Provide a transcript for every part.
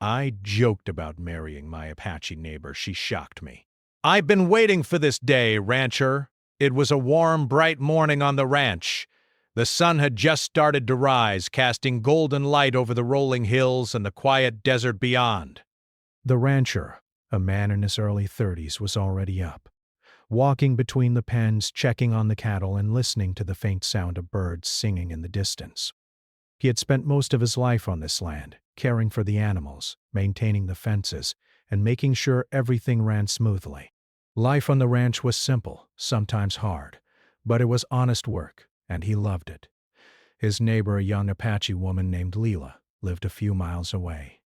I joked about marrying my Apache neighbor. She shocked me. I've been waiting for this day, rancher. It was a warm, bright morning on the ranch. The sun had just started to rise, casting golden light over the rolling hills and the quiet desert beyond. The rancher, a man in his early 30s, was already up, walking between the pens, checking on the cattle and listening to the faint sound of birds singing in the distance. He had spent most of his life on this land, caring for the animals, maintaining the fences, and making sure everything ran smoothly. Life on the ranch was simple, sometimes hard, but it was honest work, and he loved it. His neighbor, a young Apache woman named Leela, lived a few miles away.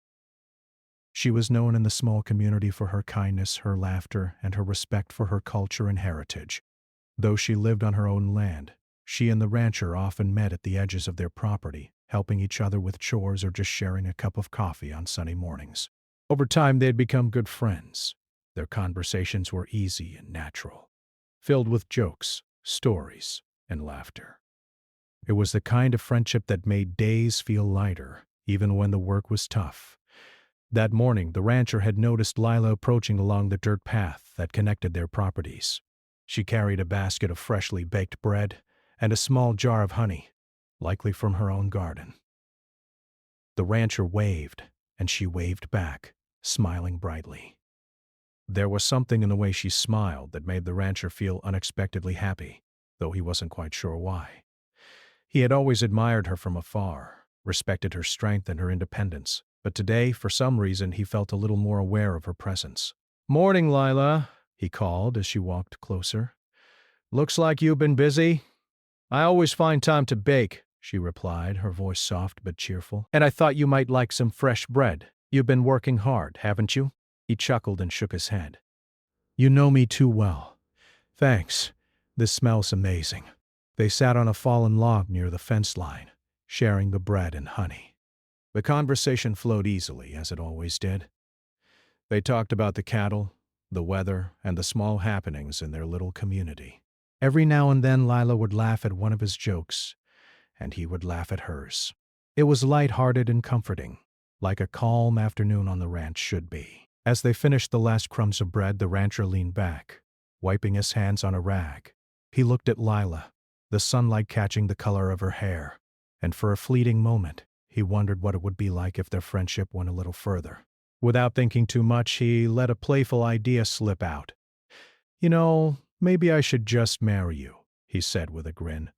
She was known in the small community for her kindness, her laughter, and her respect for her culture and heritage. Though she lived on her own land, she and the rancher often met at the edges of their property, helping each other with chores or just sharing a cup of coffee on sunny mornings. Over time, they had become good friends. Their conversations were easy and natural, filled with jokes, stories, and laughter. It was the kind of friendship that made days feel lighter, even when the work was tough. That morning, the rancher had noticed Lila approaching along the dirt path that connected their properties. She carried a basket of freshly baked bread and a small jar of honey, likely from her own garden. The rancher waved, and she waved back, smiling brightly. There was something in the way she smiled that made the rancher feel unexpectedly happy, though he wasn't quite sure why. He had always admired her from afar, respected her strength and her independence, but today, for some reason, he felt a little more aware of her presence. "Morning, Lila," he called as she walked closer. "Looks like you've been busy." "I always find time to bake," she replied, her voice soft but cheerful. "And I thought you might like some fresh bread. You've been working hard, haven't you?" He chuckled and shook his head. "You know me too well. Thanks. This smells amazing." They sat on a fallen log near the fence line, sharing the bread and honey. The conversation flowed easily, as it always did. They talked about the cattle, the weather, and the small happenings in their little community. Every now and then Lila would laugh at one of his jokes, and he would laugh at hers. It was light-hearted and comforting, like a calm afternoon on the ranch should be. As they finished the last crumbs of bread, the rancher leaned back, wiping his hands on a rag. He looked at Lila, the sunlight catching the color of her hair, and for a fleeting moment, he wondered what it would be like if their friendship went a little further. Without thinking too much, he let a playful idea slip out. "You know, maybe I should just marry you," he said with a grin,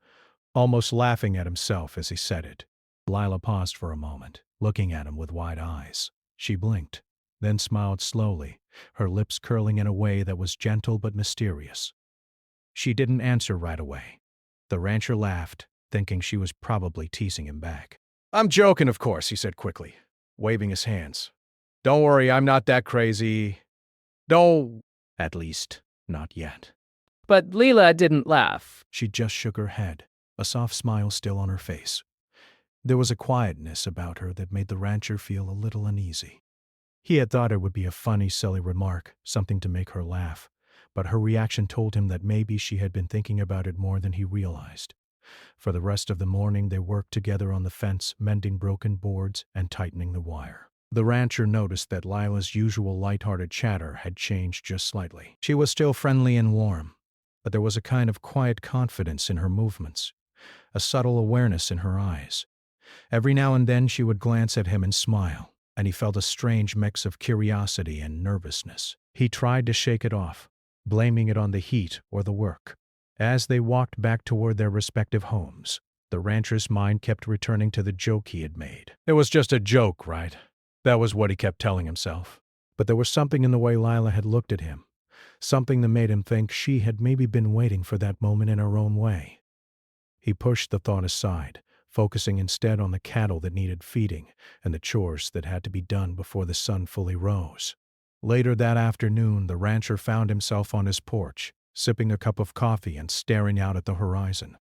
almost laughing at himself as he said it. Lila paused for a moment, looking at him with wide eyes. She blinked, then smiled slowly, her lips curling in a way that was gentle but mysterious. She didn't answer right away. The rancher laughed, thinking she was probably teasing him back. "I'm joking, of course," he said quickly, waving his hands. "Don't worry, I'm not that crazy. Don't... At least, not yet." But Leela didn't laugh. She just shook her head, a soft smile still on her face. There was a quietness about her that made the rancher feel a little uneasy. He had thought it would be a funny, silly remark, something to make her laugh, but her reaction told him that maybe she had been thinking about it more than he realized. For the rest of the morning, they worked together on the fence, mending broken boards and tightening the wire. The rancher noticed that Lila's usual light-hearted chatter had changed just slightly. She was still friendly and warm, but there was a kind of quiet confidence in her movements, a subtle awareness in her eyes. Every now and then she would glance at him and smile, and he felt a strange mix of curiosity and nervousness. He tried to shake it off, blaming it on the heat or the work. As they walked back toward their respective homes, the rancher's mind kept returning to the joke he had made. It was just a joke, right? That was what he kept telling himself. But there was something in the way Lila had looked at him, something that made him think she had maybe been waiting for that moment in her own way. He pushed the thought aside, focusing instead on the cattle that needed feeding and the chores that had to be done before the sun fully rose. Later that afternoon, the rancher found himself on his porch, sipping a cup of coffee and staring out at the horizon.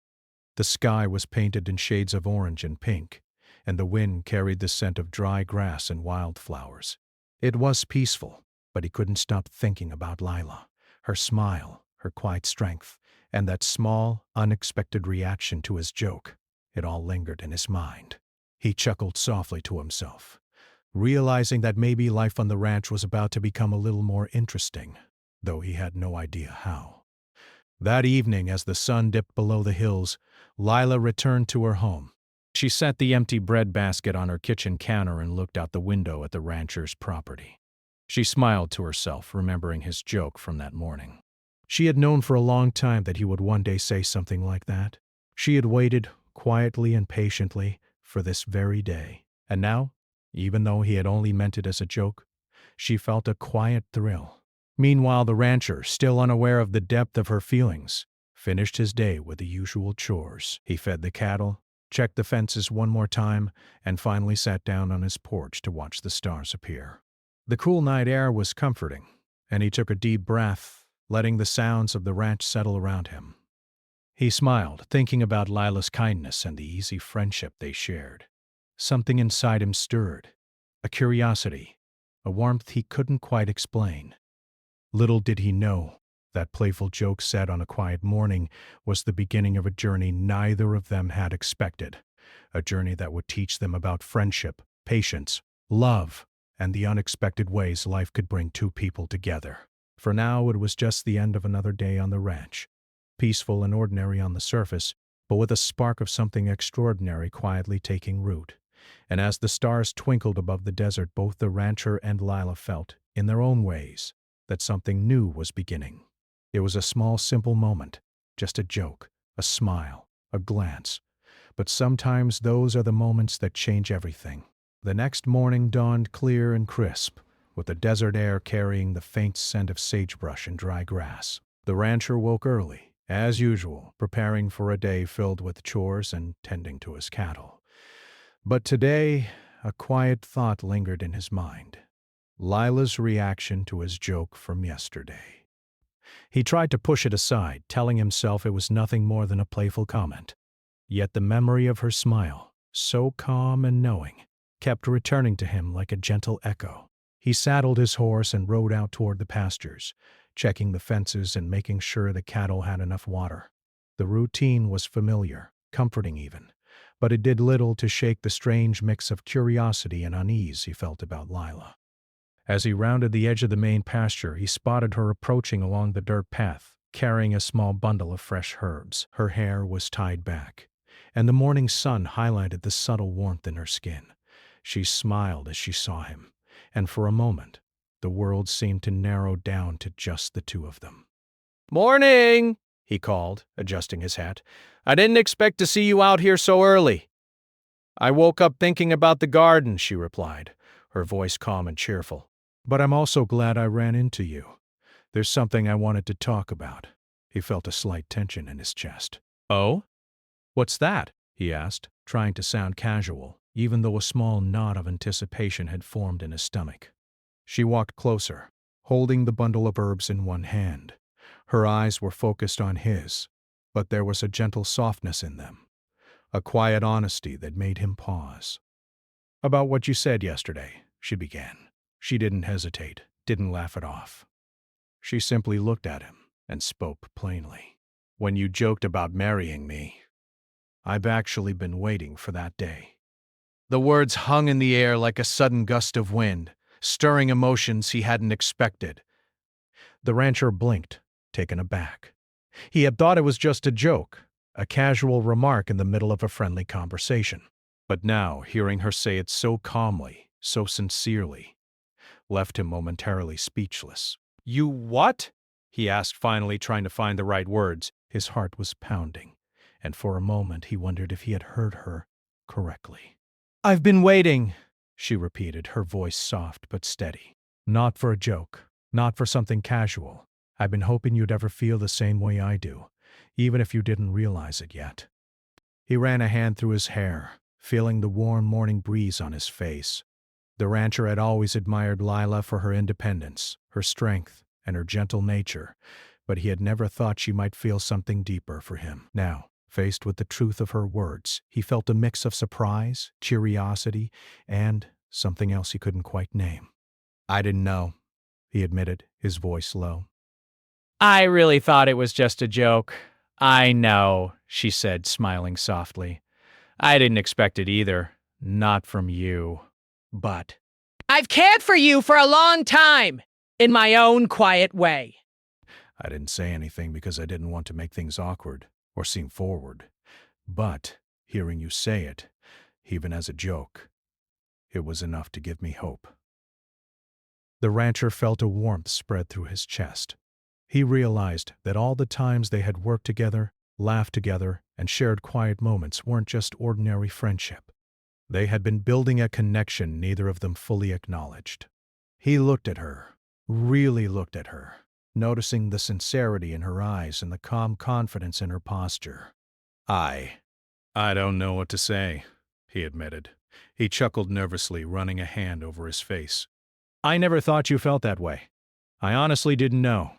The sky was painted in shades of orange and pink, and the wind carried the scent of dry grass and wildflowers. It was peaceful, but he couldn't stop thinking about Lila, her smile, her quiet strength, and that small, unexpected reaction to his joke. It all lingered in his mind. He chuckled softly to himself. realizing that maybe life on the ranch was about to become a little more interesting, though he had no idea how. That evening, as the sun dipped below the hills, Lila returned to her home. She set the empty bread basket on her kitchen counter and looked out the window at the rancher's property. She smiled to herself, remembering his joke from that morning. She had known for a long time that he would one day say something like that. She had waited, quietly and patiently, for this very day. And now, even though he had only meant it as a joke, she felt a quiet thrill. Meanwhile, the rancher, still unaware of the depth of her feelings, finished his day with the usual chores. He fed the cattle, checked the fences one more time, and finally sat down on his porch to watch the stars appear. The cool night air was comforting, and he took a deep breath, letting the sounds of the ranch settle around him. He smiled, thinking about Lila's kindness and the easy friendship they shared. Something inside him stirred, a curiosity, a warmth he couldn't quite explain. Little did he know, that playful joke said on a quiet morning was the beginning of a journey neither of them had expected, a journey that would teach them about friendship, patience, love, and the unexpected ways life could bring two people together. For now, it was just the end of another day on the ranch, peaceful and ordinary on the surface, but with a spark of something extraordinary quietly taking root. And as the stars twinkled above the desert, both the rancher and Lila felt, in their own ways, that something new was beginning. It was a small, simple moment, just a joke, a smile, a glance. But sometimes those are the moments that change everything. The next morning dawned clear and crisp, with the desert air carrying the faint scent of sagebrush and dry grass. The rancher woke early, as usual, preparing for a day filled with chores and tending to his cattle. But today, a quiet thought lingered in his mind. Lila's reaction to his joke from yesterday. He tried to push it aside, telling himself it was nothing more than a playful comment. Yet the memory of her smile, so calm and knowing, kept returning to him like a gentle echo. He saddled his horse and rode out toward the pastures, checking the fences and making sure the cattle had enough water. The routine was familiar, comforting even, but it did little to shake the strange mix of curiosity and unease he felt about Lila. As he rounded the edge of the main pasture, he spotted her approaching along the dirt path, carrying a small bundle of fresh herbs. Her hair was tied back, and the morning sun highlighted the subtle warmth in her skin. She smiled as she saw him, and for a moment, the world seemed to narrow down to just the two of them. Morning, he called, adjusting his hat. I didn't expect to see you out here so early. I woke up thinking about the garden, she replied, her voice calm and cheerful. But I'm also glad I ran into you. There's something I wanted to talk about. He felt a slight tension in his chest. Oh? What's that? He asked, trying to sound casual, even though a small knot of anticipation had formed in his stomach. She walked closer, holding the bundle of herbs in one hand. Her eyes were focused on his, but there was a gentle softness in them, a quiet honesty that made him pause. About what you said yesterday, she began. She didn't hesitate, didn't laugh it off. She simply looked at him and spoke plainly. When you joked about marrying me, I've actually been waiting for that day. The words hung in the air like a sudden gust of wind, stirring emotions he hadn't expected. The rancher blinked, taken aback. He had thought it was just a joke, a casual remark in the middle of a friendly conversation. But now, hearing her say it so calmly, so sincerely, left him momentarily speechless. You what? He asked finally, trying to find the right words. His heart was pounding, and for a moment he wondered if he had heard her correctly. I've been waiting, she repeated, her voice soft but steady. Not for a joke, not for something casual. I've been hoping you'd ever feel the same way I do, even if you didn't realize it yet. He ran a hand through his hair, feeling the warm morning breeze on his face. The rancher had always admired Lila for her independence, her strength, and her gentle nature, but he had never thought she might feel something deeper for him. Now, faced with the truth of her words, he felt a mix of surprise, curiosity, and something else he couldn't quite name. I didn't know, he admitted, his voice low. I really thought it was just a joke. I know, she said, smiling softly. I didn't expect it either. Not from you. But I've cared for you for a long time, in my own quiet way. I didn't say anything because I didn't want to make things awkward or seem forward. But hearing you say it, even as a joke, it was enough to give me hope. The rancher felt a warmth spread through his chest. He realized that all the times they had worked together, laughed together, and shared quiet moments weren't just ordinary friendship. They had been building a connection neither of them fully acknowledged. He looked at her, really looked at her, noticing the sincerity in her eyes and the calm confidence in her posture. I don't know what to say, he admitted. He chuckled nervously, running a hand over his face. I never thought you felt that way. I honestly didn't know.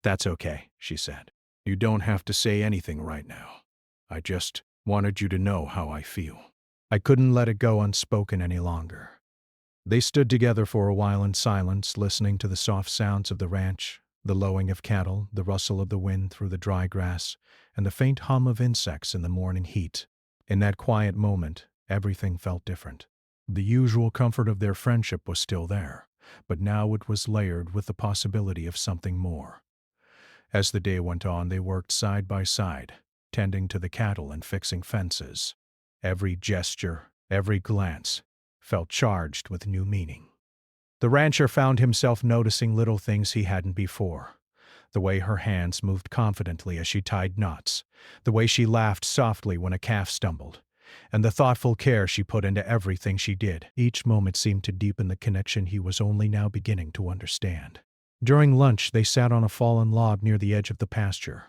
That's okay, she said. You don't have to say anything right now. I just wanted you to know how I feel. I couldn't let it go unspoken any longer. They stood together for a while in silence, listening to the soft sounds of the ranch, the lowing of cattle, the rustle of the wind through the dry grass, and the faint hum of insects in the morning heat. In that quiet moment, everything felt different. The usual comfort of their friendship was still there, but now it was layered with the possibility of something more. As the day went on, they worked side by side, tending to the cattle and fixing fences. Every gesture, every glance, felt charged with new meaning. The rancher found himself noticing little things he hadn't before. The way her hands moved confidently as she tied knots, the way she laughed softly when a calf stumbled, and the thoughtful care she put into everything she did. Each moment seemed to deepen the connection he was only now beginning to understand. During lunch, they sat on a fallen log near the edge of the pasture,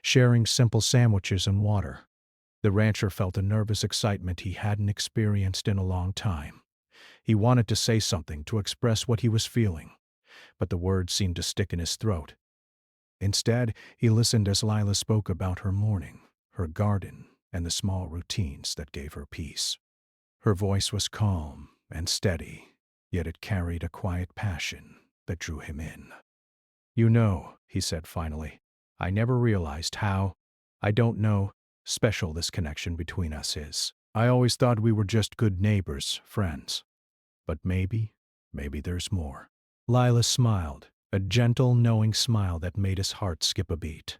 sharing simple sandwiches and water. The rancher felt a nervous excitement he hadn't experienced in a long time. He wanted to say something, to express what he was feeling, but the words seemed to stick in his throat. Instead, he listened as Lila spoke about her morning, her garden, and the small routines that gave her peace. Her voice was calm and steady, yet it carried a quiet passion that drew him in. You know, he said finally, I never realized how, I don't know, special this connection between us is. I always thought we were just good neighbors, friends. But maybe there's more. Lila smiled, a gentle, knowing smile that made his heart skip a beat.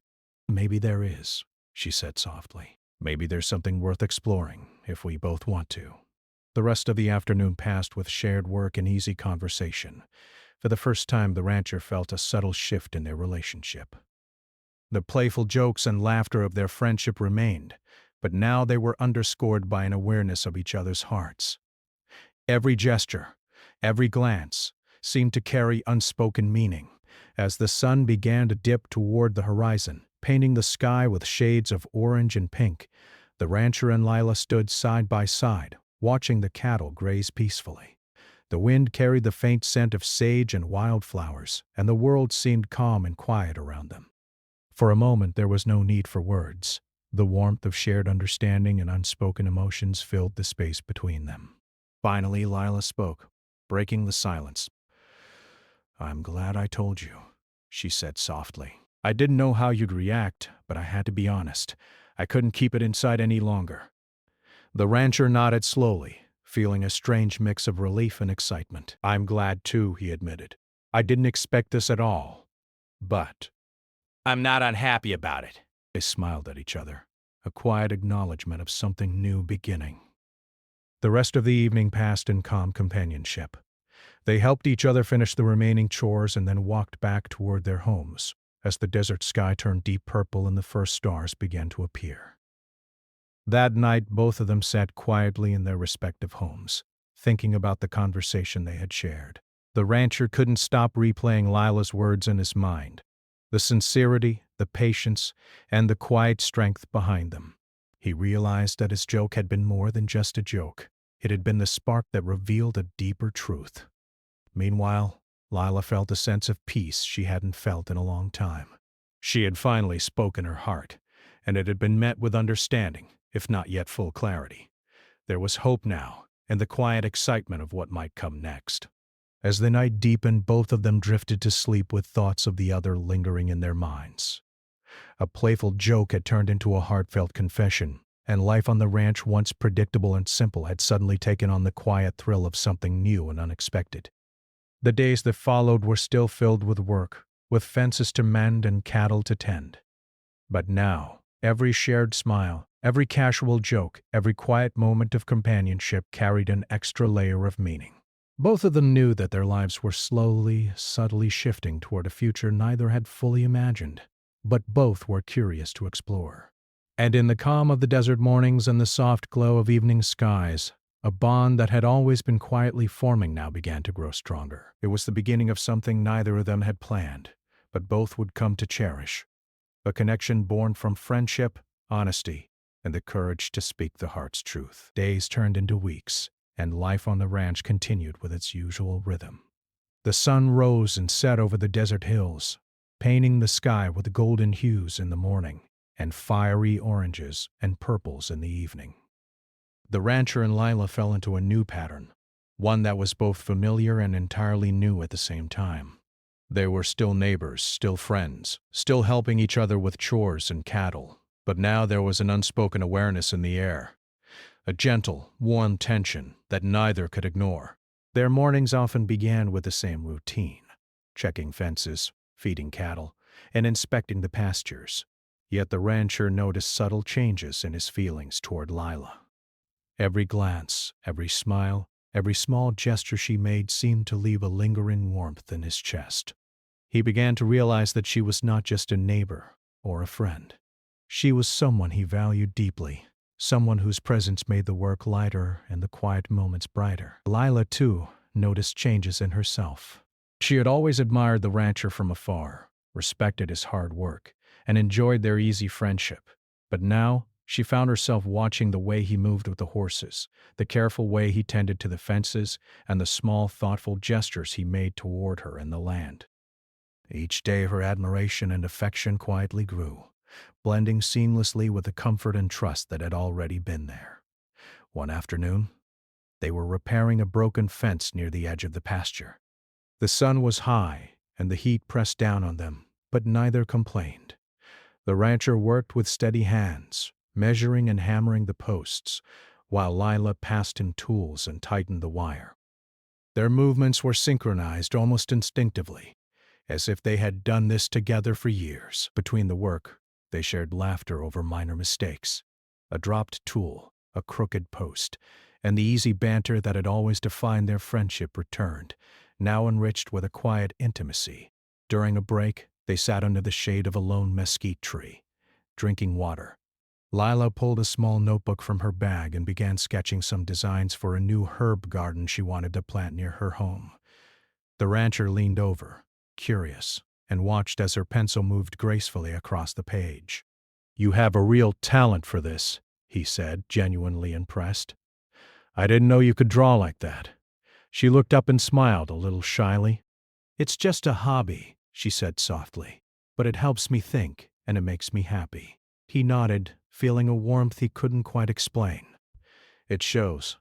Maybe there is, she said softly. Maybe there's something worth exploring, if we both want to. The rest of the afternoon passed with shared work and easy conversation. For the first time, the rancher felt a subtle shift in their relationship. The playful jokes and laughter of their friendship remained, but now they were underscored by an awareness of each other's hearts. Every gesture, every glance, seemed to carry unspoken meaning. As the sun began to dip toward the horizon, painting the sky with shades of orange and pink, the rancher and Lila stood side by side, watching the cattle graze peacefully. The wind carried the faint scent of sage and wildflowers, and the world seemed calm and quiet around them. For a moment there was no need for words. The warmth of shared understanding and unspoken emotions filled the space between them. Finally, Lila spoke, breaking the silence. I'm glad I told you, she said softly. I didn't know how you'd react, but I had to be honest. I couldn't keep it inside any longer. The rancher nodded slowly, feeling a strange mix of relief and excitement. I'm glad too, he admitted. I didn't expect this at all. But I'm not unhappy about it. They smiled at each other, a quiet acknowledgement of something new beginning. The rest of the evening passed in calm companionship. They helped each other finish the remaining chores and then walked back toward their homes, as the desert sky turned deep purple and the first stars began to appear. That night, both of them sat quietly in their respective homes, thinking about the conversation they had shared. The rancher couldn't stop replaying Lila's words in his mind, the sincerity, the patience, and the quiet strength behind them. He realized that his joke had been more than just a joke. It had been the spark that revealed a deeper truth. Meanwhile, Lila felt a sense of peace she hadn't felt in a long time. She had finally spoken her heart, and it had been met with understanding, if not yet full clarity. There was hope now, and the quiet excitement of what might come next. As the night deepened, both of them drifted to sleep with thoughts of the other lingering in their minds. A playful joke had turned into a heartfelt confession, and life on the ranch, once predictable and simple, had suddenly taken on the quiet thrill of something new and unexpected. The days that followed were still filled with work, with fences to mend and cattle to tend. But now, every shared smile, every casual joke, every quiet moment of companionship carried an extra layer of meaning. Both of them knew that their lives were slowly, subtly shifting toward a future neither had fully imagined, but both were curious to explore. And in the calm of the desert mornings and the soft glow of evening skies, a bond that had always been quietly forming now began to grow stronger. It was the beginning of something neither of them had planned, but both would come to cherish. A connection born from friendship, honesty, and the courage to speak the heart's truth. Days turned into weeks, and life on the ranch continued with its usual rhythm. The sun rose and set over the desert hills, painting the sky with golden hues in the morning and fiery oranges and purples in the evening. The rancher and Lila fell into a new pattern, one that was both familiar and entirely new at the same time. They were still neighbors, still friends, still helping each other with chores and cattle, but now there was an unspoken awareness in the air, a gentle, warm tension that neither could ignore. Their mornings often began with the same routine, checking fences, feeding cattle, and inspecting the pastures. Yet the rancher noticed subtle changes in his feelings toward Lila. Every glance, every smile, every small gesture she made seemed to leave a lingering warmth in his chest. He began to realize that she was not just a neighbor or a friend. She was someone he valued deeply, someone whose presence made the work lighter and the quiet moments brighter. Lila, too, noticed changes in herself. She had always admired the rancher from afar, respected his hard work, and enjoyed their easy friendship. But now, she found herself watching the way he moved with the horses, the careful way he tended to the fences, and the small, thoughtful gestures he made toward her and the land. Each day her admiration and affection quietly grew, blending seamlessly with the comfort and trust that had already been there. One afternoon, they were repairing a broken fence near the edge of the pasture. The sun was high, and the heat pressed down on them, but neither complained. The rancher worked with steady hands, measuring and hammering the posts, while Lila passed him tools and tightened the wire. Their movements were synchronized almost instinctively, as if they had done this together for years. Between the work, they shared laughter over minor mistakes, a dropped tool, a crooked post, and the easy banter that had always defined their friendship returned, now enriched with a quiet intimacy. During a break, they sat under the shade of a lone mesquite tree, drinking water. Lila pulled a small notebook from her bag and began sketching some designs for a new herb garden she wanted to plant near her home. The rancher leaned over, curious, and watched as her pencil moved gracefully across the page. "You have a real talent for this," he said, genuinely impressed. "I didn't know you could draw like that." She looked up and smiled a little shyly. "It's just a hobby," she said softly, "but it helps me think, and it makes me happy." He nodded, feeling a warmth he couldn't quite explain. "It shows.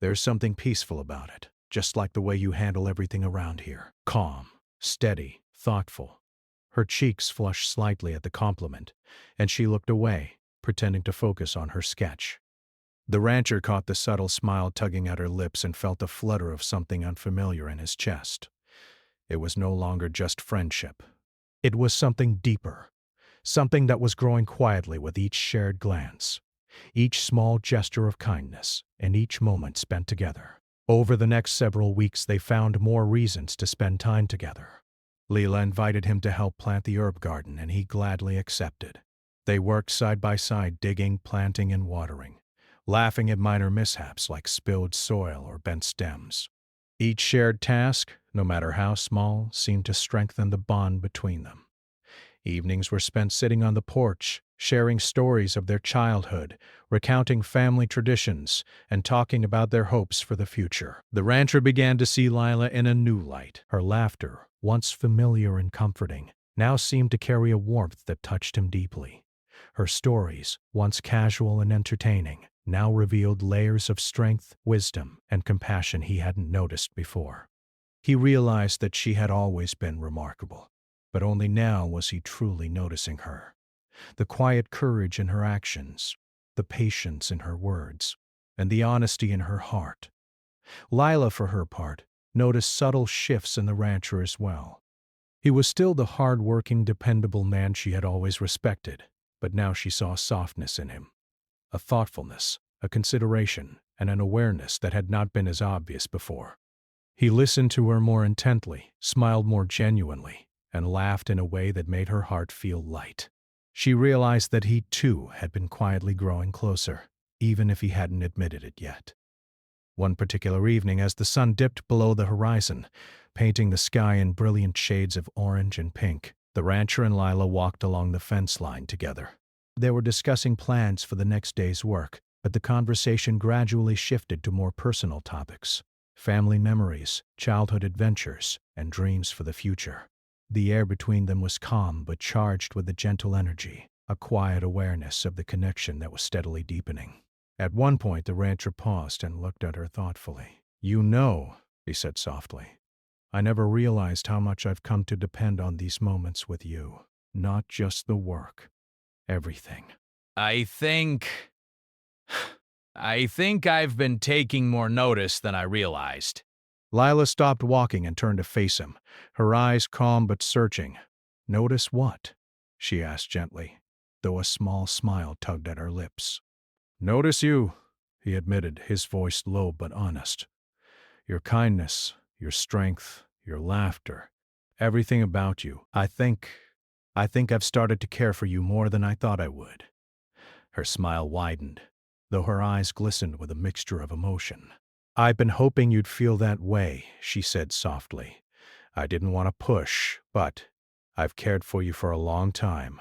There's something peaceful about it, just like the way you handle everything around here. Calm, steady, thoughtful." Her cheeks flushed slightly at the compliment, and she looked away, pretending to focus on her sketch. The rancher caught the subtle smile tugging at her lips and felt a flutter of something unfamiliar in his chest. It was no longer just friendship. It was something deeper, something that was growing quietly with each shared glance, each small gesture of kindness, and each moment spent together. Over the next several weeks, they found more reasons to spend time together. Lila invited him to help plant the herb garden, and he gladly accepted. They worked side by side, digging, planting, and watering, laughing at minor mishaps like spilled soil or bent stems. Each shared task, no matter how small, seemed to strengthen the bond between them. Evenings were spent sitting on the porch, sharing stories of their childhood, recounting family traditions, and talking about their hopes for the future. The rancher began to see Lila in a new light. Her laughter, once familiar and comforting, now seemed to carry a warmth that touched him deeply. Her stories, once casual and entertaining, now revealed layers of strength, wisdom, and compassion he hadn't noticed before. He realized that she had always been remarkable, but only now was he truly noticing her. The quiet courage in her actions, the patience in her words, and the honesty in her heart. Lila, for her part, noticed subtle shifts in the rancher as well. He was still the hard-working, dependable man she had always respected, but now she saw softness in him, a thoughtfulness, a consideration, and an awareness that had not been as obvious before. He listened to her more intently, smiled more genuinely, and laughed in a way that made her heart feel light. She realized that he, too, had been quietly growing closer, even if he hadn't admitted it yet. One particular evening, as the sun dipped below the horizon, painting the sky in brilliant shades of orange and pink, the rancher and Lila walked along the fence line together. They were discussing plans for the next day's work, but the conversation gradually shifted to more personal topics: family memories, childhood adventures, and dreams for the future. The air between them was calm but charged with a gentle energy, a quiet awareness of the connection that was steadily deepening. At one point, the rancher paused and looked at her thoughtfully. "You know," he said softly, "I never realized how much I've come to depend on these moments with you. Not just the work. Everything." I think I've been taking more notice than I realized. Lila stopped walking and turned to face him, her eyes calm but searching. "Notice what?" she asked gently, though a small smile tugged at her lips. "Notice you," he admitted, his voice low but honest. "Your kindness, your strength, your laughter, everything about you. I think I've started to care for you more than I thought I would." Her smile widened, though her eyes glistened with a mixture of emotion. "I've been hoping you'd feel that way," she said softly. "I didn't want to push, but I've cared for you for a long time."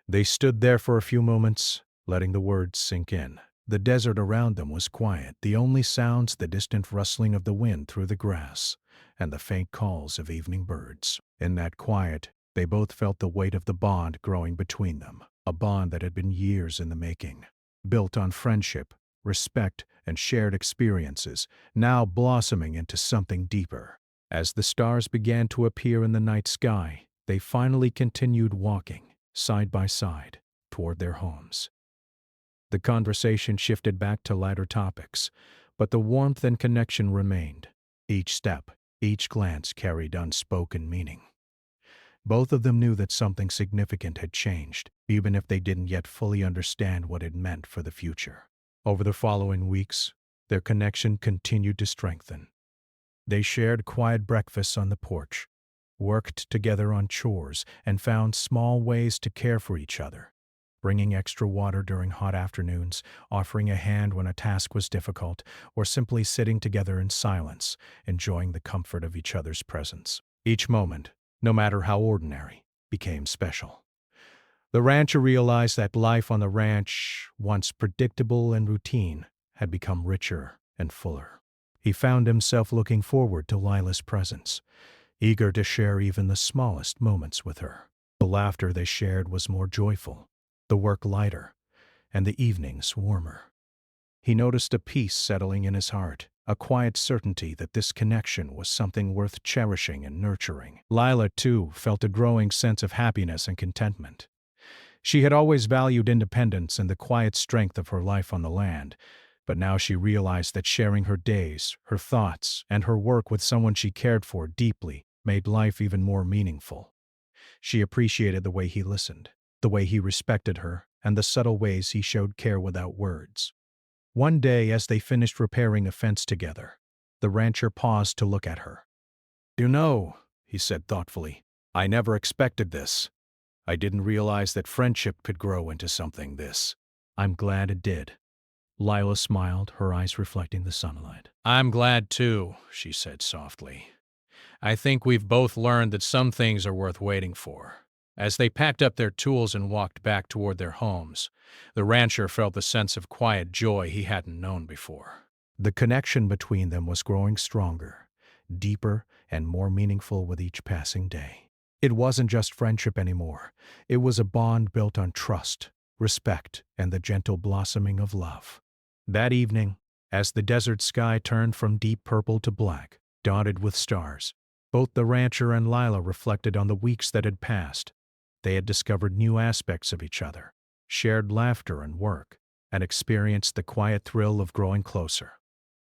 They stood there for a few moments, letting the words sink in. The desert around them was quiet, the only sounds the distant rustling of the wind through the grass and the faint calls of evening birds. In that quiet, they both felt the weight of the bond growing between them, a bond that had been years in the making, built on friendship, respect, and shared experiences, now blossoming into something deeper. As the stars began to appear in the night sky, they finally continued walking, side by side, toward their homes. The conversation shifted back to lighter topics, but the warmth and connection remained. Each step, each glance carried unspoken meaning. Both of them knew that something significant had changed, even if they didn't yet fully understand what it meant for the future. Over the following weeks, their connection continued to strengthen. They shared quiet breakfasts on the porch, worked together on chores, and found small ways to care for each other, bringing extra water during hot afternoons, offering a hand when a task was difficult, or simply sitting together in silence, enjoying the comfort of each other's presence. Each moment, no matter how ordinary, became special. The rancher realized that life on the ranch, once predictable and routine, had become richer and fuller. He found himself looking forward to Lila's presence, eager to share even the smallest moments with her. The laughter they shared was more joyful, the work lighter, and the evenings warmer. He noticed a peace settling in his heart, a quiet certainty that this connection was something worth cherishing and nurturing. Lila, too, felt a growing sense of happiness and contentment. She had always valued independence and the quiet strength of her life on the land, but now she realized that sharing her days, her thoughts, and her work with someone she cared for deeply made life even more meaningful. She appreciated the way he listened, the way he respected her, and the subtle ways he showed care without words. One day, as they finished repairing a fence together, the rancher paused to look at her. "You know," he said thoughtfully, "I never expected this. I didn't realize that friendship could grow into something this." "I'm glad it did." Lila smiled, her eyes reflecting the sunlight. "I'm glad too," she said softly. "I think we've both learned that some things are worth waiting for." As they packed up their tools and walked back toward their homes, the rancher felt the sense of quiet joy he hadn't known before. The connection between them was growing stronger, deeper, and more meaningful with each passing day. It wasn't just friendship anymore. It was a bond built on trust, respect, and the gentle blossoming of love. That evening, as the desert sky turned from deep purple to black, dotted with stars, both the rancher and Lila reflected on the weeks that had passed. They had discovered new aspects of each other, shared laughter and work, and experienced the quiet thrill of growing closer.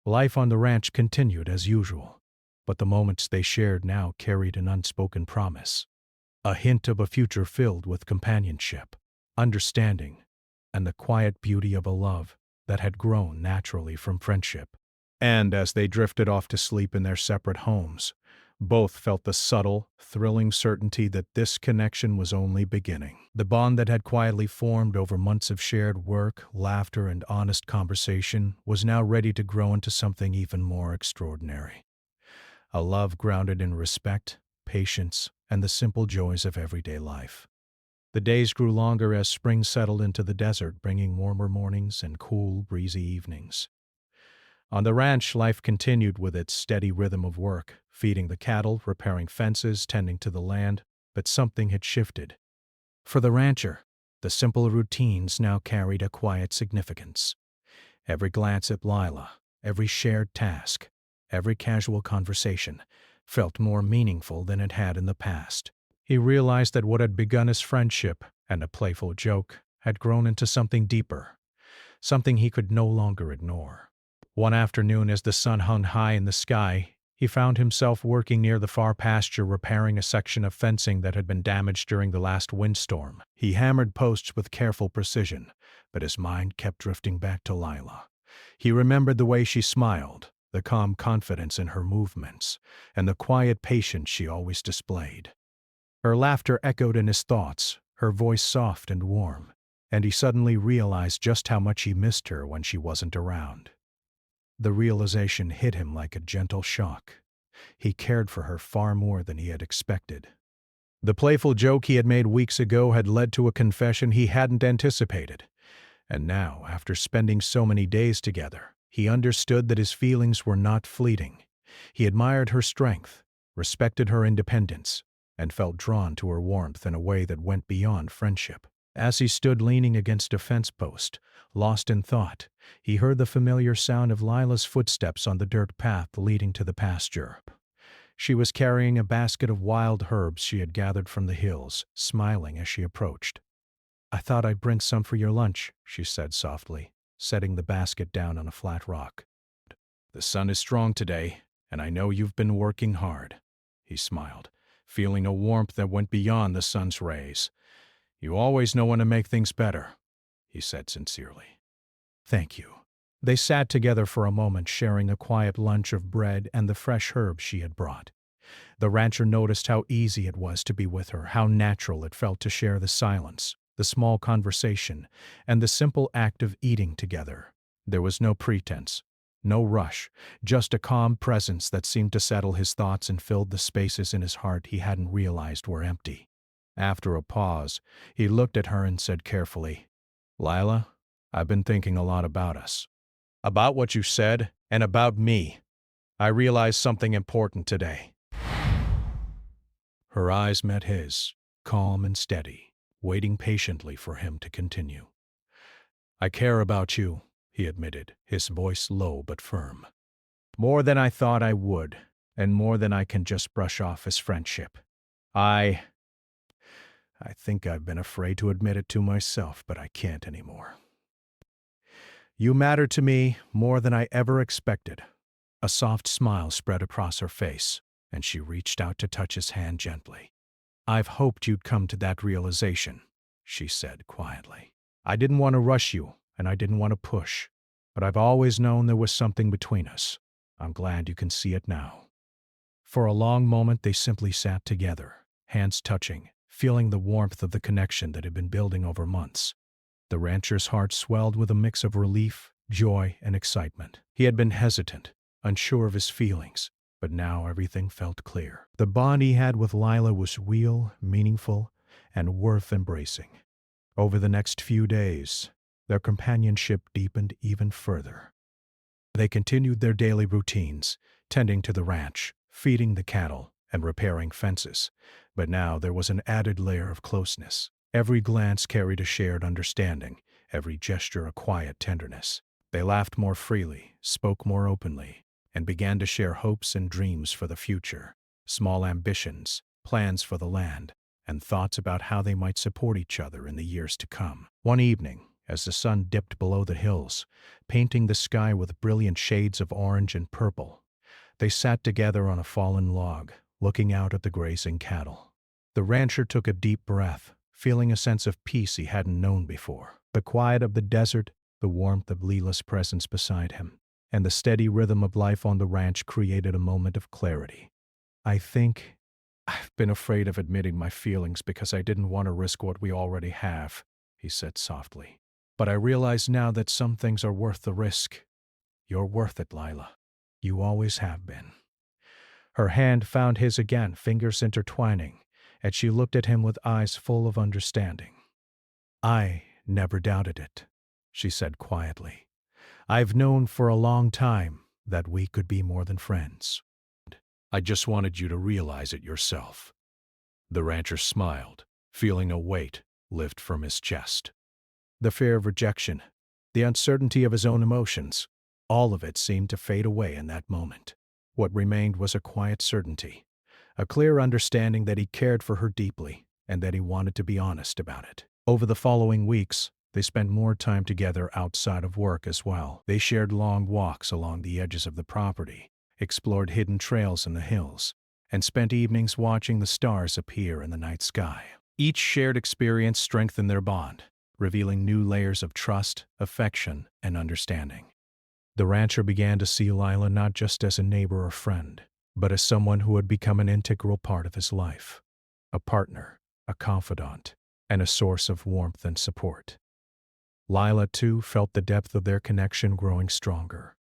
Life on the ranch continued as usual, but the moments they shared now carried an unspoken promise, a hint of a future filled with companionship, understanding, and the quiet beauty of a love that had grown naturally from friendship. And as they drifted off to sleep in their separate homes, both felt the subtle, thrilling certainty that this connection was only beginning. The bond that had quietly formed over months of shared work, laughter, and honest conversation was now ready to grow into something even more extraordinary. A love grounded in respect, patience, and the simple joys of everyday life. The days grew longer as spring settled into the desert, bringing warmer mornings and cool, breezy evenings. On the ranch, life continued with its steady rhythm of work, feeding the cattle, repairing fences, tending to the land, but something had shifted. For the rancher, the simple routines now carried a quiet significance. Every glance at Lila, every shared task, every casual conversation felt more meaningful than it had in the past. He realized that what had begun as friendship and a playful joke had grown into something deeper, something he could no longer ignore. One afternoon, as the sun hung high in the sky, he found himself working near the far pasture, repairing a section of fencing that had been damaged during the last windstorm. He hammered posts with careful precision, but his mind kept drifting back to Lila. He remembered the way she smiled, the calm confidence in her movements, and the quiet patience she always displayed. Her laughter echoed in his thoughts, her voice soft and warm, and he suddenly realized just how much he missed her when she wasn't around. The realization hit him like a gentle shock. He cared for her far more than he had expected. The playful joke he had made weeks ago had led to a confession he hadn't anticipated. And now, after spending so many days together, he understood that his feelings were not fleeting. He admired her strength, respected her independence, and felt drawn to her warmth in a way that went beyond friendship. As he stood leaning against a fence post, lost in thought, he heard the familiar sound of Lila's footsteps on the dirt path leading to the pasture. She was carrying a basket of wild herbs she had gathered from the hills, smiling as she approached. "I thought I'd bring some for your lunch," she said softly, setting the basket down on a flat rock. "The sun is strong today, and I know you've been working hard," he smiled, feeling a warmth that went beyond the sun's rays. "You always know when to make things better," he said sincerely. "Thank you." They sat together for a moment, sharing a quiet lunch of bread and the fresh herbs she had brought. The rancher noticed how easy it was to be with her, how natural it felt to share the silence, the small conversation, and the simple act of eating together. There was no pretense, no rush, just a calm presence that seemed to settle his thoughts and filled the spaces in his heart he hadn't realized were empty. After a pause, he looked at her and said carefully, "Lila, I've been thinking a lot about us. About what you said, and about me. I realized something important today." Her eyes met his, calm and steady, waiting patiently for him to continue. "I care about you," he admitted, his voice low but firm. "More than I thought I would, and more than I can just brush off as friendship. I think I've been afraid to admit it to myself, but I can't anymore. You matter to me more than I ever expected." A soft smile spread across her face, and she reached out to touch his hand gently. "I've hoped you'd come to that realization," she said quietly. "I didn't want to rush you, and I didn't want to push, but I've always known there was something between us. I'm glad you can see it now." For a long moment they simply sat together, hands touching, feeling the warmth of the connection that had been building over months. The rancher's heart swelled with a mix of relief, joy, and excitement. He had been hesitant, unsure of his feelings, but now everything felt clear. The bond he had with Lila was real, meaningful, and worth embracing. Over the next few days, their companionship deepened even further. They continued their daily routines, tending to the ranch, feeding the cattle, and repairing fences. But now there was an added layer of closeness. Every glance carried a shared understanding, every gesture a quiet tenderness. They laughed more freely, spoke more openly, and began to share hopes and dreams for the future, small ambitions, plans for the land, and thoughts about how they might support each other in the years to come. One evening, as the sun dipped below the hills, painting the sky with brilliant shades of orange and purple. They sat together on a fallen log, looking out at the grazing cattle. The rancher took a deep breath, feeling a sense of peace he hadn't known before. The quiet of the desert, the warmth of Leela's presence beside him, and the steady rhythm of life on the ranch created a moment of clarity. I think I've been afraid of admitting my feelings because I didn't want to risk what we already have, he said softly. But I realize now that some things are worth the risk. You're worth it, Lila. You always have been. Her hand found his again, fingers intertwining, and she looked at him with eyes full of understanding. I never doubted it, she said quietly. I've known for a long time that we could be more than friends. I just wanted you to realize it yourself. The rancher smiled, feeling a weight lift from his chest. The fear of rejection, the uncertainty of his own emotions, all of it seemed to fade away in that moment. What remained was a quiet certainty, a clear understanding that he cared for her deeply and that he wanted to be honest about it. Over the following weeks, they spent more time together outside of work as well. They shared long walks along the edges of the property, explored hidden trails in the hills, and spent evenings watching the stars appear in the night sky. Each shared experience strengthened their bond, revealing new layers of trust, affection, and understanding. The rancher began to see Lila not just as a neighbor or friend, but as someone who had become an integral part of his life, a partner, a confidant, and a source of warmth and support. Lila, too, felt the depth of their connection growing stronger.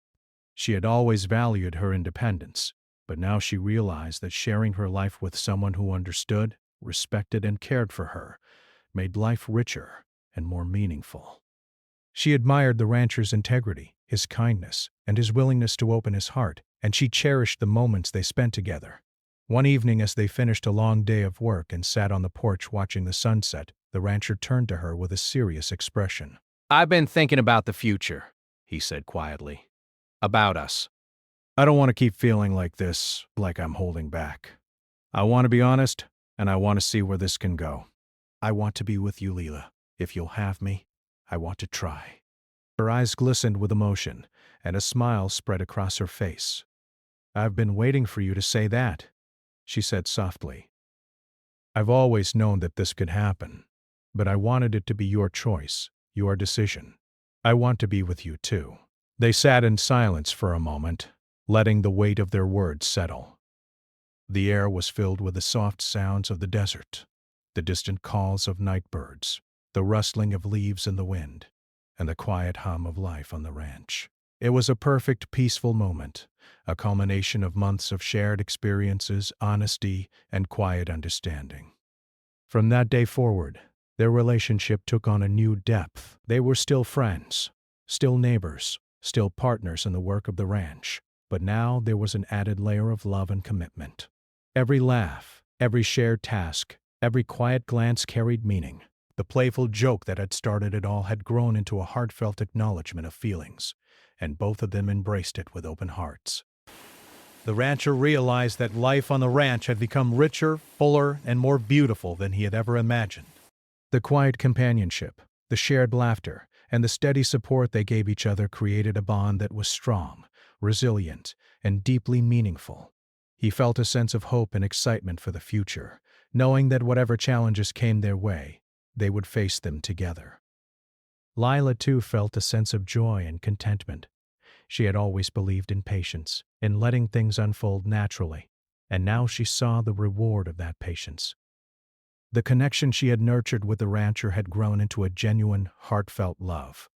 She had always valued her independence, but now she realized that sharing her life with someone who understood, respected, and cared for her made life richer and more meaningful. She admired the rancher's integrity, his kindness, and his willingness to open his heart, and she cherished the moments they spent together. One evening, as they finished a long day of work and sat on the porch watching the sunset, the rancher turned to her with a serious expression. I've been thinking about the future, he said quietly. About us. I don't want to keep feeling like this, like I'm holding back. I want to be honest, and I want to see where this can go. I want to be with you, Leela. If you'll have me, I want to try. Her eyes glistened with emotion, and a smile spread across her face. I've been waiting for you to say that, she said softly. I've always known that this could happen, but I wanted it to be your choice, your decision. I want to be with you too. They sat in silence for a moment, letting the weight of their words settle. The air was filled with the soft sounds of the desert, the distant calls of night birds, the rustling of leaves in the wind, and the quiet hum of life on the ranch. It was a perfect, peaceful moment, a culmination of months of shared experiences, honesty, and quiet understanding. From that day forward, their relationship took on a new depth. They were still friends, still neighbors, still partners in the work of the ranch, but now there was an added layer of love and commitment. Every laugh, every shared task, every quiet glance carried meaning. The playful joke that had started it all had grown into a heartfelt acknowledgement of feelings, and both of them embraced it with open hearts. The rancher realized that life on the ranch had become richer, fuller, and more beautiful than he had ever imagined. The quiet companionship, the shared laughter, and the steady support they gave each other created a bond that was strong, resilient, and deeply meaningful. He felt a sense of hope and excitement for the future, knowing that whatever challenges came their way, they would face them together. Lila, too, felt a sense of joy and contentment. She had always believed in patience, in letting things unfold naturally, and now she saw the reward of that patience. The connection she had nurtured with the rancher had grown into a genuine, heartfelt love,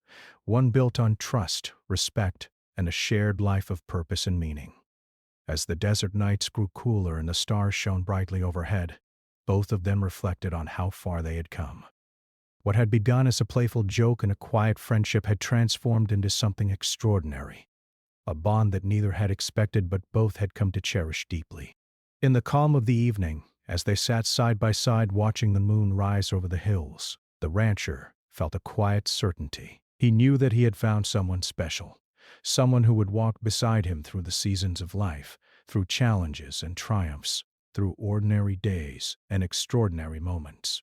one built on trust, respect, and a shared life of purpose and meaning. As the desert nights grew cooler and the stars shone brightly overhead, both of them reflected on how far they had come. What had begun as a playful joke and a quiet friendship had transformed into something extraordinary, a bond that neither had expected but both had come to cherish deeply. In the calm of the evening, as they sat side by side watching the moon rise over the hills, the rancher felt a quiet certainty. He knew that he had found someone special, someone who would walk beside him through the seasons of life, through challenges and triumphs, through ordinary days and extraordinary moments.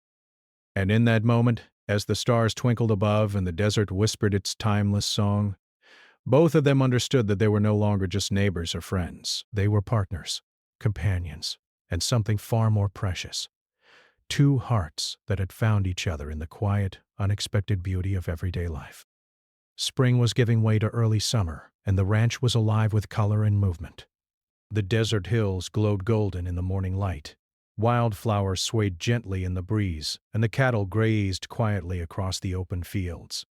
And in that moment, As the stars twinkled above and the desert whispered its timeless song, both of them understood that they were no longer just neighbors or friends. They were partners, companions, and something far more precious. Two hearts that had found each other in the quiet, unexpected beauty of everyday life. Spring was giving way to early summer, and the ranch was alive with color and movement. The desert hills glowed golden in the morning light. Wildflowers swayed gently in the breeze, and the cattle grazed quietly across the open fields.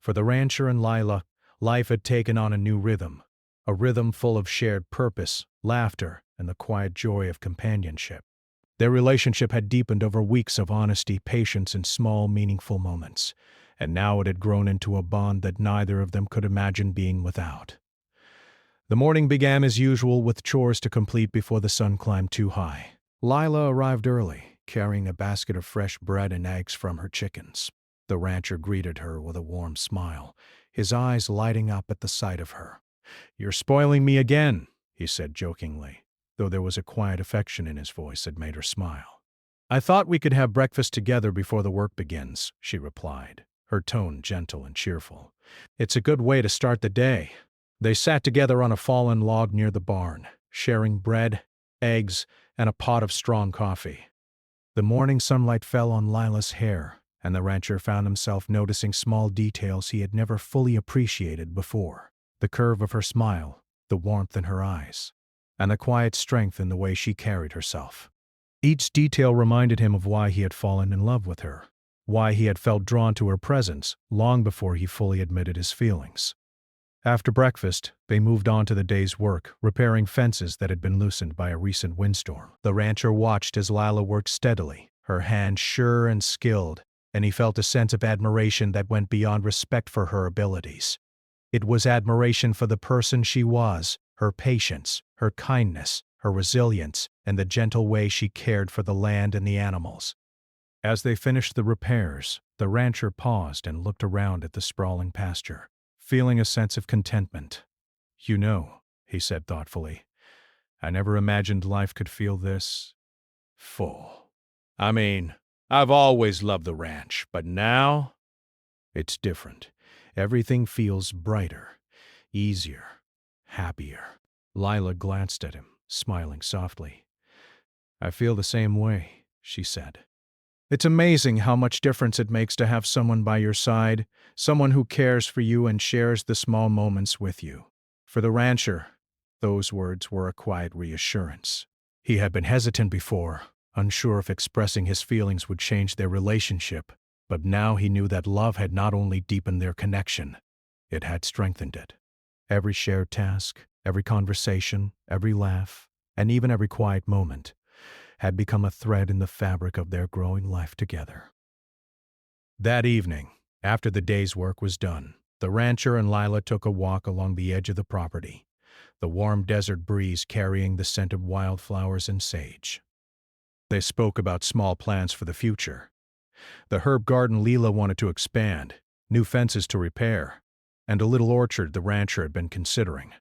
For the rancher and Lila, life had taken on a new rhythm, a rhythm full of shared purpose, laughter, and the quiet joy of companionship. Their relationship had deepened over weeks of honesty, patience, and small, meaningful moments, and now it had grown into a bond that neither of them could imagine being without. The morning began as usual with chores to complete before the sun climbed too high. Lila arrived early, carrying a basket of fresh bread and eggs from her chickens. The rancher greeted her with a warm smile, his eyes lighting up at the sight of her. "You're spoiling me again," he said jokingly, though there was a quiet affection in his voice that made her smile. "I thought we could have breakfast together before the work begins," she replied, her tone gentle and cheerful. "It's a good way to start the day." They sat together on a fallen log near the barn, sharing bread, eggs, and a pot of strong coffee. The morning sunlight fell on Lila's hair, and the rancher found himself noticing small details he had never fully appreciated before. The curve of her smile, the warmth in her eyes, and the quiet strength in the way she carried herself. Each detail reminded him of why he had fallen in love with her, why he had felt drawn to her presence long before he fully admitted his feelings. After breakfast, they moved on to the day's work, repairing fences that had been loosened by a recent windstorm. The rancher watched as Lila worked steadily, her hands sure and skilled, and he felt a sense of admiration that went beyond respect for her abilities. It was admiration for the person she was, her patience, her kindness, her resilience, and the gentle way she cared for the land and the animals. As they finished the repairs, the rancher paused and looked around at the sprawling pasture, feeling a sense of contentment. "You know," he said thoughtfully, "I never imagined life could feel this full. I mean, I've always loved the ranch, but now it's different. Everything feels brighter, easier, happier." Lila glanced at him, smiling softly. "I feel the same way," she said. "It's amazing how much difference it makes to have someone by your side, someone who cares for you and shares the small moments with you." For the rancher, those words were a quiet reassurance. He had been hesitant before, unsure if expressing his feelings would change their relationship, but now he knew that love had not only deepened their connection, it had strengthened it. Every shared task, every conversation, every laugh, and even every quiet moment had become a thread in the fabric of their growing life together. That evening, after the day's work was done, the rancher and Lila took a walk along the edge of the property, the warm desert breeze carrying the scent of wildflowers and sage. They spoke about small plans for the future. The herb garden Lila wanted to expand, new fences to repair, and a little orchard the rancher had been considering.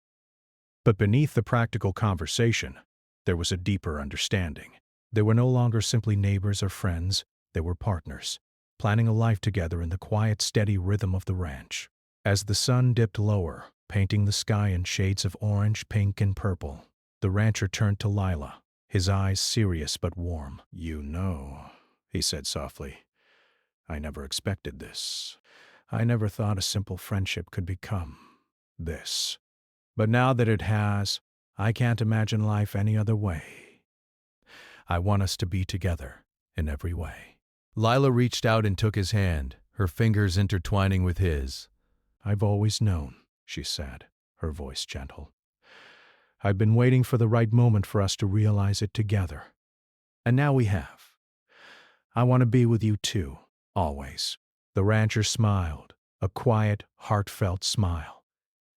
But beneath the practical conversation, there was a deeper understanding. They were no longer simply neighbors or friends, they were partners, planning a life together in the quiet, steady rhythm of the ranch. As the sun dipped lower, painting the sky in shades of orange, pink, and purple, the rancher turned to Lila, his eyes serious but warm. "You know," he said softly, "I never expected this. I never thought a simple friendship could become this. But now that it has, I can't imagine life any other way. I want us to be together in every way." Lila reached out and took his hand, her fingers intertwining with his. "I've always known," she said, her voice gentle. "I've been waiting for the right moment for us to realize it together. And now we have. I want to be with you too, always." The rancher smiled, a quiet, heartfelt smile.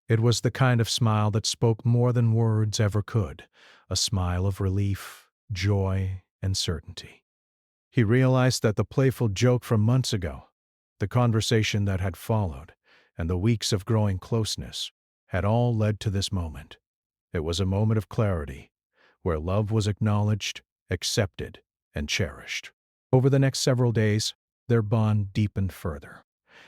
It was the kind of smile that spoke more than words ever could, a smile of relief, joy, and certainty. He realized that the playful joke from months ago, the conversation that had followed, and the weeks of growing closeness had all led to this moment. It was a moment of clarity, where love was acknowledged, accepted, and cherished. Over the next several days, Their bond deepened further.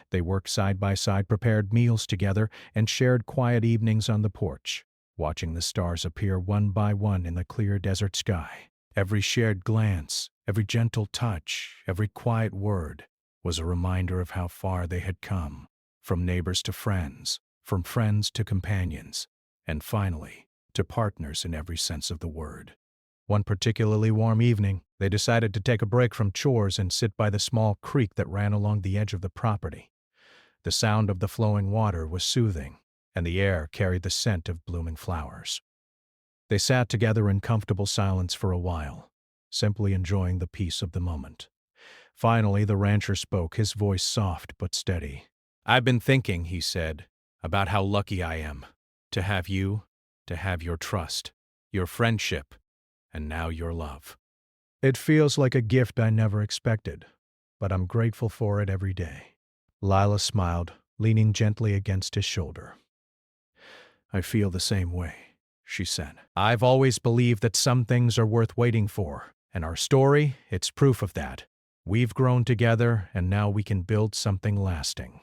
They worked side by side, prepared meals together, and shared quiet evenings on the porch, watching the stars appear one by one in the clear desert sky. Every shared glance, every gentle touch, every quiet word was a reminder of how far they had come, from neighbors to friends, from friends to companions, and finally, to partners in every sense of the word. One particularly warm evening, they decided to take a break from chores and sit by the small creek that ran along the edge of the property. The sound of the flowing water was soothing, and the air carried the scent of blooming flowers. They sat together in comfortable silence for a while, simply enjoying the peace of the moment. Finally, the rancher spoke, his voice soft but steady. "I've been thinking," he said, "about how lucky I am to have you, to have your trust, your friendship, and now your love. It feels like a gift I never expected, but I'm grateful for it every day." Lila smiled, leaning gently against his shoulder. "I feel the same way," she said. "I've always believed that some things are worth waiting for, and our story, it's proof of that. We've grown together, and now we can build something lasting."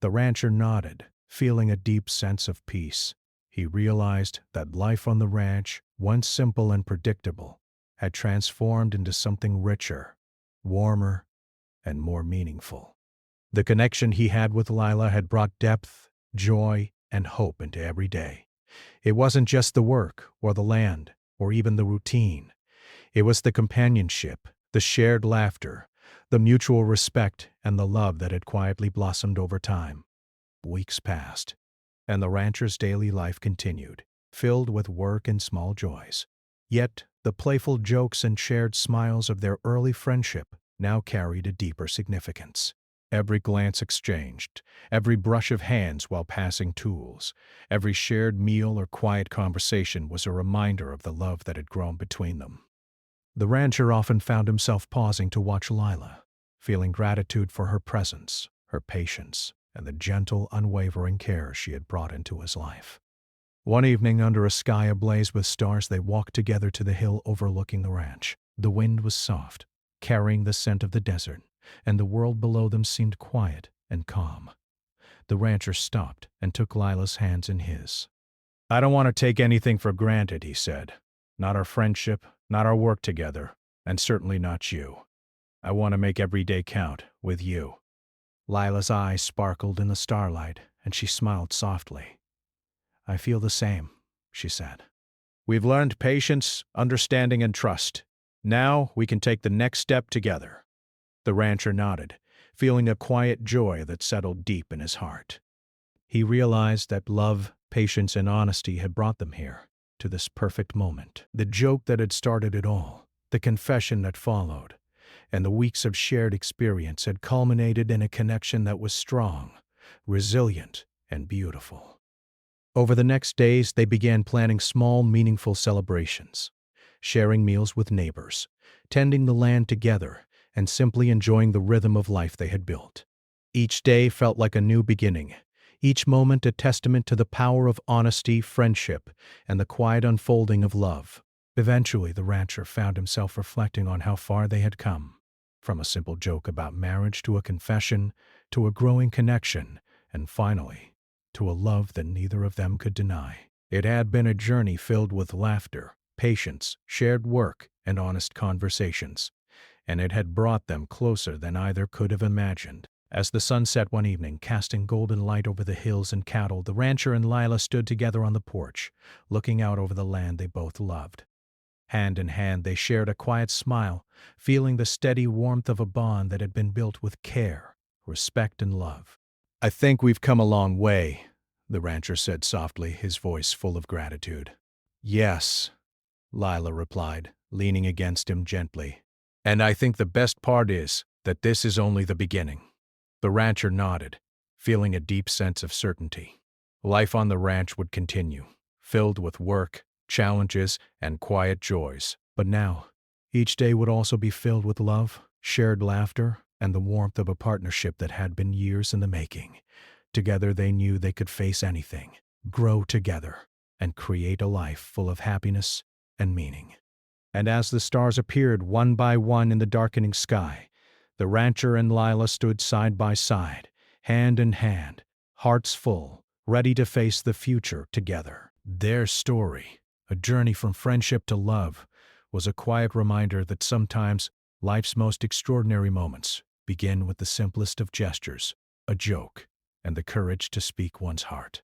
The rancher nodded, feeling a deep sense of peace. He realized that life on the ranch, once simple and predictable, had transformed into something richer, warmer, and more meaningful. The connection he had with Lila had brought depth, joy, and hope into every day. It wasn't just the work, or the land, or even the routine. It was the companionship, the shared laughter, the mutual respect, and the love that had quietly blossomed over time. Weeks passed, and the rancher's daily life continued, filled with work and small joys. Yet, the playful jokes and shared smiles of their early friendship now carried a deeper significance. Every glance exchanged, every brush of hands while passing tools, every shared meal or quiet conversation was a reminder of the love that had grown between them. The rancher often found himself pausing to watch Lila, feeling gratitude for her presence, her patience, and the gentle, unwavering care she had brought into his life. One evening, under a sky ablaze with stars, they walked together to the hill overlooking the ranch. The wind was soft, carrying the scent of the desert, and the world below them seemed quiet and calm. The rancher stopped and took Lila's hands in his. "I don't want to take anything for granted," he said. "Not our friendship, not our work together, and certainly not you. I want to make every day count with you." Lila's eyes sparkled in the starlight, and she smiled softly. "I feel the same," she said. "We've learned patience, understanding, and trust. Now we can take the next step together." The rancher nodded, feeling a quiet joy that settled deep in his heart. He realized that love, patience, and honesty had brought them here, to this perfect moment. The joke that had started it all, the confession that followed, and the weeks of shared experience had culminated in a connection that was strong, resilient, and beautiful. Over the next days, they began planning small, meaningful celebrations, sharing meals with neighbors, tending the land together, and simply enjoying the rhythm of life they had built. Each day felt like a new beginning, each moment a testament to the power of honesty, friendship, and the quiet unfolding of love. Eventually, the rancher found himself reflecting on how far they had come, from a simple joke about marriage to a confession, to a growing connection, and finally, to a love that neither of them could deny. It had been a journey filled with laughter, patience, shared work, and honest conversations, and it had brought them closer than either could have imagined. As the sun set one evening, casting golden light over the hills and cattle, the rancher and Lila stood together on the porch, looking out over the land they both loved. Hand in hand, they shared a quiet smile, feeling the steady warmth of a bond that had been built with care, respect, and love. "I think we've come a long way," the rancher said softly, his voice full of gratitude. "Yes," Lila replied, leaning against him gently. "And I think the best part is that this is only the beginning." The rancher nodded, feeling a deep sense of certainty. Life on the ranch would continue, filled with work, challenges, and quiet joys. But now, each day would also be filled with love, shared laughter, and the warmth of a partnership that had been years in the making. Together they knew they could face anything, grow together, and create a life full of happiness and meaning. And as the stars appeared one by one in the darkening sky, The rancher and Lila stood side by side, hand in hand, hearts full, ready to face the future together. Their story, a journey from friendship to love, was a quiet reminder that sometimes life's most extraordinary moments begin with the simplest of gestures, a joke, and the courage to speak one's heart.